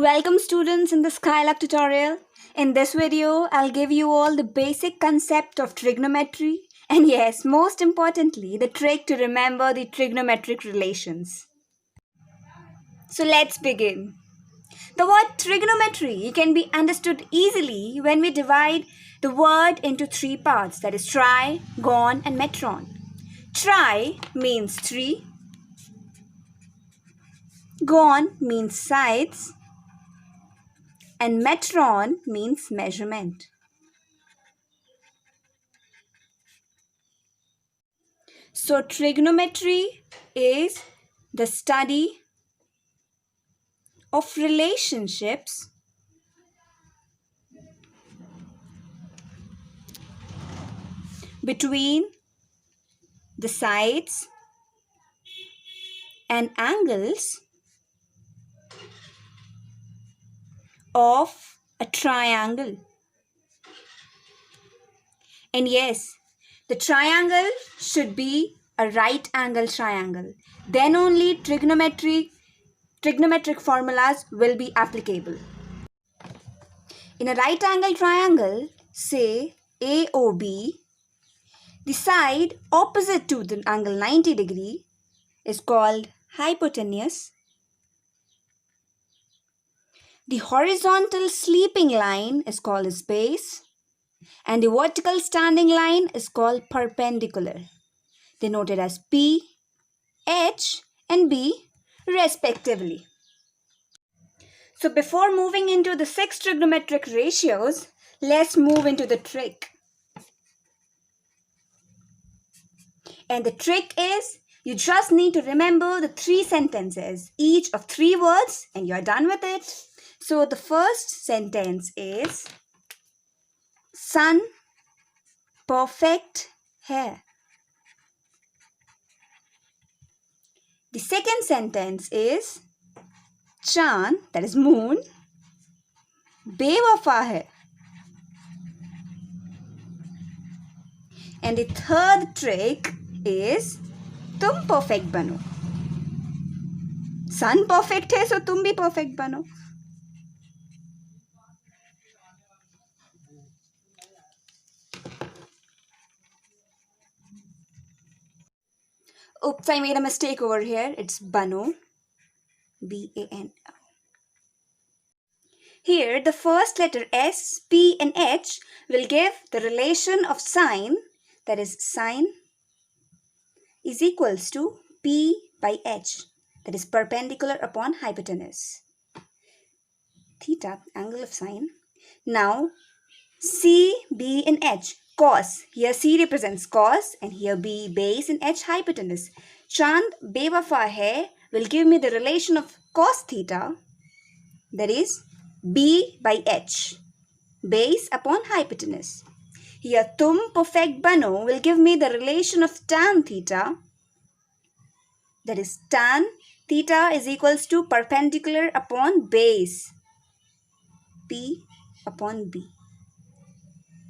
Welcome students in the Skylark tutorial. In this video, I'll give you all the basic concept of trigonometry and yes, most importantly, the trick to remember the trigonometric relations. So let's begin. The word trigonometry can be understood easily when we divide the word into three parts, that is tri, gon and metron. Tri means three, gon means sides, and metron means measurement. So trigonometry is the study of relationships between the sides and angles of a triangle. And yes, the triangle should be a right angle triangle. Then only trigonometric formulas will be applicable. In a right angle triangle, say AOB, the side opposite to the angle 90 degree is called hypotenuse. The horizontal sleeping line is called as base, and the vertical standing line is called perpendicular, denoted as P, H and B respectively. So before moving into the 6 trigonometric ratios, let's move into the trick. And the trick is, you just need to remember the 3 sentences, each of 3 words, and you're done with it. So the first sentence is, sun perfect है. The second sentence is, चांद, that is moon, बेवफा है. And the third trick is, तुम perfect बनो. sun perfect है, so तुम भी perfect बनो. Oops, I made a mistake over here. It's Bano. B-A-N. Here, the first letter S, P and H will give the relation of sine, that is sine is equals to P by H, that is perpendicular upon hypotenuse. Theta, angle of sine. Now, C, B and H. Cos, here C represents cos and here B base and H hypotenuse. Chand bewafa hai will give me the relation of cos theta, that is B by H, base upon hypotenuse. Here tum perfect bano will give me the relation of tan theta, that is tan theta is equals to perpendicular upon base, P upon B.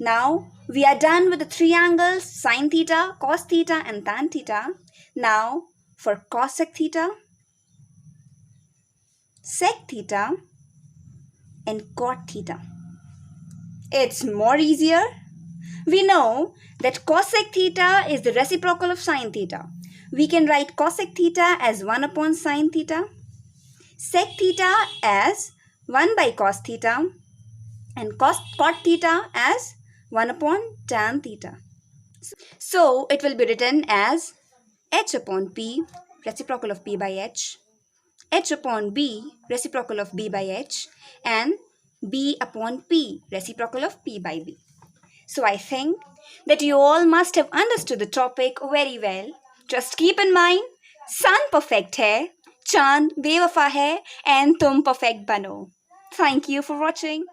Now, we are done with the 3 angles, sine theta, cos theta and tan theta. Now, for cosec theta, sec theta and cot theta. It's more easier. We know that cosec theta is the reciprocal of sine theta. We can write cosec theta as 1 upon sine theta, sec theta as 1 by cos theta and cot theta as 1 upon tan theta. So, it will be written as H upon P, reciprocal of P by H, H upon B, reciprocal of B by H, and B upon P, reciprocal of P by B. So, I think that you all must have understood the topic very well. Just keep in mind, sun perfect hai, chand bewafa hai, and tum perfect bano. Thank you for watching.